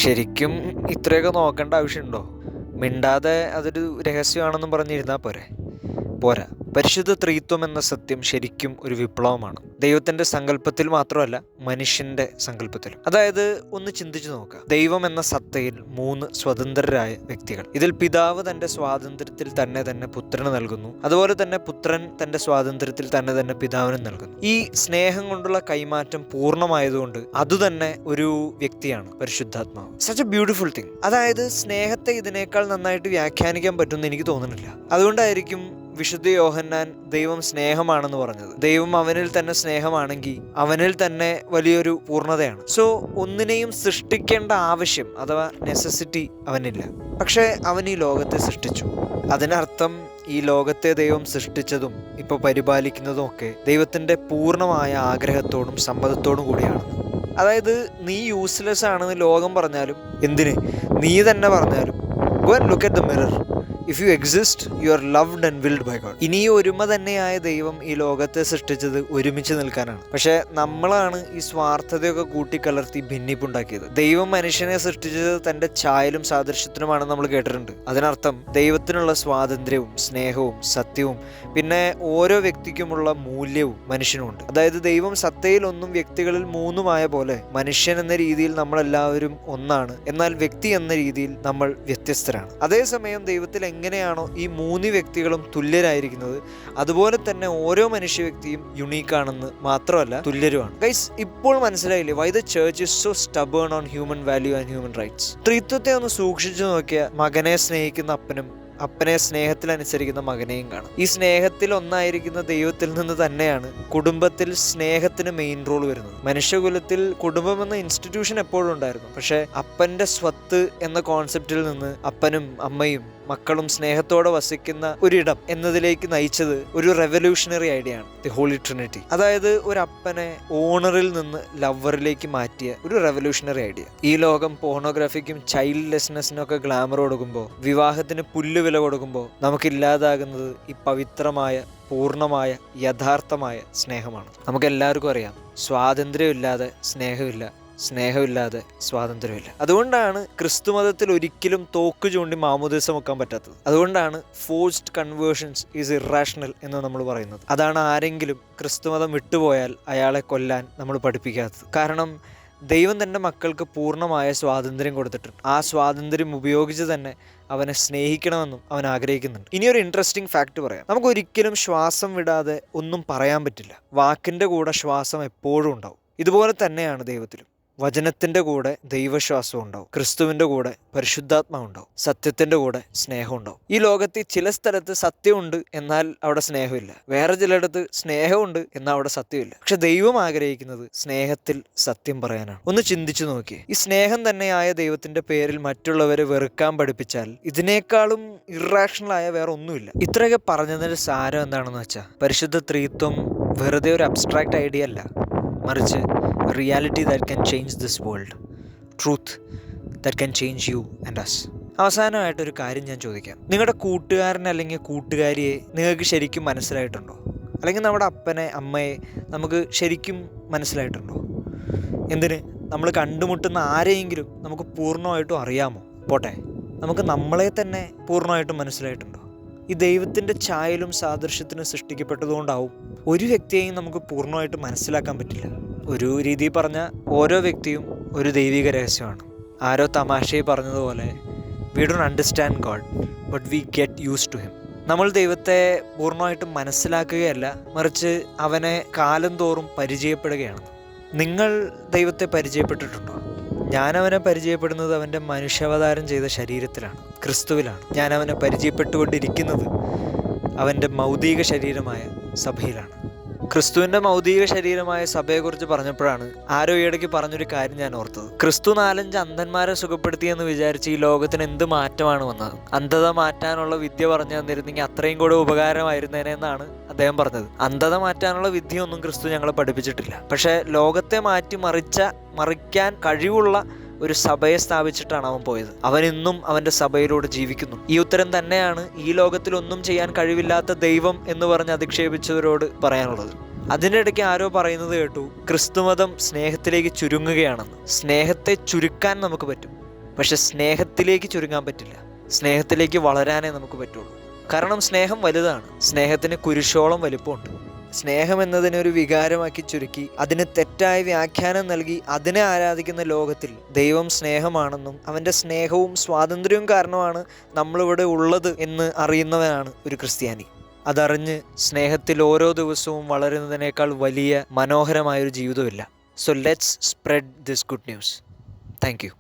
ശരിക്കും ഇത്രയൊക്കെ നോക്കേണ്ട ആവശ്യമുണ്ടോ? മിണ്ടാതെ അതൊരു രഹസ്യമാണെന്നും പറഞ്ഞിരുന്നാൽ പോരാ. പരിശുദ്ധ ത്രിത്വം എന്ന സത്യം ശരിക്കും ഒരു വിപ്ലവമാണ്. ദൈവത്തിന്റെ സങ്കല്പത്തിൽ മാത്രമല്ല, മനുഷ്യന്റെ സങ്കല്പത്തിലും. അതായത് ഒന്ന് ചിന്തിച്ചു നോക്കുക. ദൈവം എന്ന സത്തയിൽ 3 സ്വതന്ത്രരായ വ്യക്തികൾ. ഇതിൽ പിതാവ് തന്റെ സ്വാതന്ത്ര്യത്തിൽ തന്നെ പുത്രന് നൽകുന്നു. അതുപോലെ തന്നെ പുത്രൻ തന്റെ സ്വാതന്ത്ര്യത്തിൽ തന്നെ പിതാവിന് നൽകുന്നു. ഈ സ്നേഹം കൊണ്ടുള്ള കൈമാറ്റം പൂർണ്ണമായതുകൊണ്ട് അതുതന്നെ ഒരു വ്യക്തിയാണ് പരിശുദ്ധാത്മാവ്. Such A beautiful thing. അതായത് സ്നേഹത്തെ ഇതിനേക്കാൾ നന്നായിട്ട് വ്യാഖ്യാനിക്കാൻ പറ്റുമെന്ന് എനിക്ക് തോന്നുന്നില്ല. അതുകൊണ്ടായിരിക്കും വിശുദ്ധ യോഹന്നാൻ ദൈവം സ്നേഹമാണെന്ന് പറഞ്ഞത്. ദൈവം അവനിൽ തന്നെ സ്നേഹമാണെങ്കിൽ അവനിൽ തന്നെ വലിയൊരു പൂർണ്ണതയാണ്. സോ ഒന്നിനെയും സൃഷ്ടിക്കേണ്ട ആവശ്യം അഥവാ നെസസിറ്റി അവനില്ല. പക്ഷേ അവൻ ഈ ലോകത്തെ സൃഷ്ടിച്ചു. അതിനർത്ഥം ഈ ലോകത്തെ ദൈവം സൃഷ്ടിച്ചതും ഇപ്പോൾ പരിപാലിക്കുന്നതും ഒക്കെ ദൈവത്തിൻ്റെ പൂർണ്ണമായ ആഗ്രഹത്തോടും സമ്മതത്തോടും കൂടിയാണ്. അതായത് നീ യൂസ്ലെസ് ആണെന്ന് ലോകം പറഞ്ഞാലും, എന്തിന് നീ തന്നെ പറഞ്ഞാലും, go and look at the mirror. If you exist, you are loved and willed by God. ഇനി ഈ ഒരുമ തന്നെയായ ദൈവം ഈ ലോകത്തെ സൃഷ്ടിച്ചത് ഒരുമിച്ച് നിൽക്കാനാണ്. പക്ഷെ നമ്മളാണ് ഈ സ്വാർത്ഥതയൊക്കെ കൂട്ടിക്കലർത്തി ഭിന്നിപ്പുണ്ടാക്കിയത്. ദൈവം മനുഷ്യനെ സൃഷ്ടിച്ചത് തന്റെ ഛായലും സാദൃശ്യത്തിനുമാണെന്ന് നമ്മൾ കേട്ടിട്ടുണ്ട്. അതിനർത്ഥം ദൈവത്തിനുള്ള സ്വാതന്ത്ര്യവും സ്നേഹവും സത്യവും പിന്നെ ഓരോ വ്യക്തിക്കുമുള്ള മൂല്യവും മനുഷ്യനുമുണ്ട്. അതായത് ദൈവം സത്തയിൽ ഒന്നും വ്യക്തികളിൽ 3 പോലെ മനുഷ്യൻ എന്ന രീതിയിൽ നമ്മളെല്ലാവരും ഒന്നാണ്, എന്നാൽ വ്യക്തി എന്ന രീതിയിൽ നമ്മൾ വ്യത്യസ്തരാണ്. അതേസമയം ദൈവത്തിൽ എങ്ങനെയാണോ ഈ 3 വ്യക്തികളും തുല്യരായിരിക്കുന്നത്, അതുപോലെ തന്നെ ഓരോ മനുഷ്യ വ്യക്തിയും യുണീക്കാണെന്ന് മാത്രമല്ല തുല്യരുമാണ്. ഗൈസ്, ഇപ്പോൾ മനസ്സിലായില്ലേ why the church is so stubborn on human value and human rights? ത്രിത്വത്തെ ഒന്ന് സൂക്ഷിച്ചു നോക്കിയ മകനെ സ്നേഹിക്കുന്ന അപ്പനും അപ്പനെ സ്നേഹത്തിൽ അനുസരിക്കുന്ന മകനെയും കാണാം. ഈ സ്നേഹത്തിൽ ഒന്നായിരിക്കുന്ന ദൈവത്തിൽ നിന്ന് തന്നെയാണ് കുടുംബത്തിൽ സ്നേഹത്തിന് മെയിൻ റോൾ വരുന്നത്. മനുഷ്യകുലത്തിൽ കുടുംബം എന്ന ഇൻസ്റ്റിറ്റ്യൂഷൻ എപ്പോഴും ഉണ്ടായിരുന്നു. പക്ഷെ അപ്പന്റെ സ്വത്ത് എന്ന കോൺസെപ്റ്റിൽ നിന്ന് അപ്പനും അമ്മയും മക്കളും സ്നേഹത്തോടെ വസിക്കുന്ന ഒരിടം എന്നതിലേക്ക് നയിച്ചത് ഒരു റെവല്യൂഷണറി ഐഡിയ ആണ്, ദി ഹോളി ട്രിനിറ്റി. അതായത് ഒരു അപ്പനെ ഓണറിൽ നിന്ന് ലവറിലേക്ക് മാറ്റിയ ഒരു റെവല്യൂഷണറി ഐഡിയ. ഈ ലോകം പോർണോഗ്രാഫിക്കും ചൈൽഡ് ലെസ്നെസ്സിനും ഒക്കെ ഗ്ലാമർ കൊടുക്കുമ്പോൾ, വിവാഹത്തിന് പുല്ലുവില കൊടുക്കുമ്പോൾ നമുക്കില്ലാതാകുന്നത് ഈ പവിത്രമായ പൂർണ്ണമായ യഥാർത്ഥമായ സ്നേഹമാണ്. നമുക്കെല്ലാവർക്കും അറിയാം, സ്വാതന്ത്ര്യമില്ലാതെ സ്നേഹമില്ല, സ്നേഹമില്ലാതെ സ്വാതന്ത്ര്യമില്ല. അതുകൊണ്ടാണ് ക്രിസ്തുമതത്തിൽ ഒരിക്കലും തോക്ക് ചൂണ്ടി മാമോദീസ മുക്കാൻ പറ്റാത്തത്. അതുകൊണ്ടാണ് ഫോഴ്സ്ഡ് കൺവേർഷൻസ് ഈസ് ഇറാഷണൽ എന്ന് നമ്മൾ പറയുന്നത്. അതാണ് ആരെങ്കിലും ക്രിസ്തുമതം വിട്ടുപോയാൽ അയാളെ കൊല്ലാൻ നമ്മൾ പഠിപ്പിക്കാത്തത്. കാരണം ദൈവം തൻ്റെ മക്കൾക്ക് പൂർണ്ണമായ സ്വാതന്ത്ര്യം കൊടുത്തിട്ടുണ്ട്. ആ സ്വാതന്ത്ര്യം ഉപയോഗിച്ച് തന്നെ അവനെ സ്നേഹിക്കണമെന്നും അവൻ ആഗ്രഹിക്കുന്നുണ്ട്. ഇനിയൊരു ഇൻട്രസ്റ്റിംഗ് ഫാക്ട് പറയാം. നമുക്കൊരിക്കലും ശ്വാസം വിടാതെ ഒന്നും പറയാൻ പറ്റില്ല. വാക്കിൻ്റെ കൂടെ ശ്വാസം എപ്പോഴും ഉണ്ടാവും. ഇതുപോലെ തന്നെയാണ് ദൈവത്തിലും. വചനത്തിന്റെ കൂടെ ദൈവശ്വാസം ഉണ്ടാവും, ക്രിസ്തുവിന്റെ കൂടെ പരിശുദ്ധാത്മാവ് ഉണ്ടാവും, സത്യത്തിന്റെ കൂടെ സ്നേഹം ഉണ്ടാവും. ഈ ലോകത്തിൽ ചില സ്ഥലത്ത് സത്യമുണ്ട് എന്നാൽ അവിടെ സ്നേഹമില്ല, വേറെ ചിലയിടത്ത് സ്നേഹമുണ്ട് എന്നാൽ അവിടെ സത്യമില്ല. പക്ഷെ ദൈവം ആഗ്രഹിക്കുന്നത് സ്നേഹത്തിൽ സത്യം പറയാനാണ്. ഒന്ന് ചിന്തിച്ചു നോക്കിയേ, ഈ സ്നേഹം തന്നെയായ ദൈവത്തിന്റെ പേരിൽ മറ്റുള്ളവരെ വെറുക്കാൻ പഠിപ്പിച്ചാൽ ഇതിനേക്കാളും ഇറാഷണലായ വേറെ ഒന്നുമില്ല. ഇത്രയൊക്കെ പറഞ്ഞതിന്റെ സാരം എന്താണെന്ന് വെച്ചാൽ, പരിശുദ്ധ ത്രിത്വം വെറുതെ ഒരു അബ്സ്ട്രാക്ട് ഐഡിയ അല്ല, മറിച്ച് reality that can change this world, truth that can change you and us. അവസാനമായിട്ടൊരു കാര്യം ഞാൻ ചോദിക്കാം. നിങ്ങളുടെ കൂട്ടുകാരനെ അല്ലെങ്കിൽ കൂട്ടുകാരിയെ നിങ്ങൾക്ക് ശരിക്കും മനസ്സിലായിട്ടുണ്ടോ? അല്ലെങ്കിൽ നമ്മുടെ അപ്പനെ അമ്മയെ നമുക്ക് ശരിക്കും മനസ്സിലായിട്ടുണ്ടോ? എന്തിന്, നമ്മൾ കണ്ടുമുട്ടുന്ന ആരെയെങ്കിലും നമുക്ക് പൂർണ്ണമായിട്ടും അറിയാമോ? പോട്ടെ, നമുക്ക് നമ്മളെ തന്നെ പൂർണ്ണമായിട്ടും മനസ്സിലായിട്ടുണ്ടോ? ഈ ദൈവത്തിൻ്റെ ഛായയിലും സാദൃശ്യത്തിനും സൃഷ്ടിക്കപ്പെട്ടതുകൊണ്ടാവും ഒരു വ്യക്തിയെയും നമുക്ക് പൂർണ്ണമായിട്ട് മനസ്സിലാക്കാൻ പറ്റില്ല. ഒരു രീതിയിൽ പറഞ്ഞാൽ ഓരോ വ്യക്തിയും ഒരു ദൈവിക രഹസ്യമാണ്. ആരോ തമാശയിൽ പറഞ്ഞതുപോലെ, we don't understand God but we get use to him. നമ്മൾ ദൈവത്തെ പൂർണ്ണമായിട്ടും മനസ്സിലാക്കുകയല്ല, മറിച്ച് അവനെ കാലം തോറും പരിചയപ്പെടുകയാണ്. നിങ്ങൾ ദൈവത്തെ പരിചയപ്പെട്ടിട്ടുണ്ടോ? ഞാനവനെ പരിചയപ്പെടുന്നത് അവൻ്റെ മനുഷ്യാവതാരം ചെയ്ത ശരീരത്തിലാണ്, ക്രിസ്തുവിലാണ്. ഞാനവനെ പരിചയപ്പെട്ടുകൊണ്ടിരിക്കുന്നത് അവൻ്റെ മൗതിക ശരീരമായ സഭയിലാണ്. ക്രിസ്തുവിൻ്റെ മൗതിക ശരീരമായ സഭയെക്കുറിച്ച് പറഞ്ഞപ്പോഴാണ് ആരോ ഇടയ്ക്ക് പറഞ്ഞൊരു കാര്യം ഞാൻ ഓർത്തത്. ക്രിസ്തു 4-5 അന്ധന്മാരെ സുഖപ്പെടുത്തിയെന്ന് വിചാരിച്ച് ഈ ലോകത്തിന് എന്ത് മാറ്റമാണ് വന്നത്? അന്ധത മാറ്റാനുള്ള വിദ്യ പറഞ്ഞു തന്നിരുന്നെങ്കിൽ അത്രയും കൂടെ ഉപകാരമായിരുന്നേനെന്നാണ് അദ്ദേഹം പറഞ്ഞത്. അന്ധത മാറ്റാനുള്ള വിദ്യയൊന്നും ക്രിസ്തു ഞങ്ങളെ പഠിപ്പിച്ചിട്ടില്ല. പക്ഷേ ലോകത്തെ മറിക്കാൻ കഴിവുള്ള ഒരു സഭയെ സ്ഥാപിച്ചിട്ടാണ് അവൻ പോയത്. അവൻ ഇന്നും അവൻ്റെ സഭയിലൂടെ ജീവിക്കുന്നു. ഈ ഉത്തരം തന്നെയാണ് ഈ ലോകത്തിൽ ഒന്നും ചെയ്യാൻ കഴിവില്ലാത്ത ദൈവം എന്ന് പറഞ്ഞ് അധിക്ഷേപിച്ചവരോട് പറയാനുള്ളത്. അതിൻ്റെ ഇടയ്ക്ക് ആരോ പറയുന്നത് കേട്ടു, ക്രിസ്തുമതം സ്നേഹത്തിലേക്ക് ചുരുങ്ങുകയാണെന്ന്. സ്നേഹത്തെ ചുരുക്കാൻ നമുക്ക് പറ്റും, പക്ഷെ സ്നേഹത്തിലേക്ക് ചുരുങ്ങാൻ പറ്റില്ല. സ്നേഹത്തിലേക്ക് വളരാനേ നമുക്ക് പറ്റുള്ളൂ. കാരണം സ്നേഹം വലുതാണ്. സ്നേഹത്തിന് കുരിശോളം വലിപ്പമുണ്ട്. സ്നേഹം എന്നതിനെ ഒരു വികാരമാക്കി ചുരുക്കി അതിന് തെറ്റായ വ്യാഖ്യാനം നൽകി അതിനെ ആരാധിക്കുന്ന ലോകത്തിൽ ദൈവം സ്നേഹമാണെന്നും അവൻ്റെ സ്നേഹവും സ്വാതന്ത്ര്യവും കാരണമാണ് നമ്മളിവിടെ ഉള്ളത് എന്ന് അറിയുന്നവനാണ് ഒരു ക്രിസ്ത്യാനി. അതറിഞ്ഞ് സ്നേഹത്തിൽ ഓരോ ദിവസവും വളരുന്നതിനേക്കാൾ വലിയ മനോഹരമായൊരു ജീവിതമില്ല. So let's spread this good news. Thank U.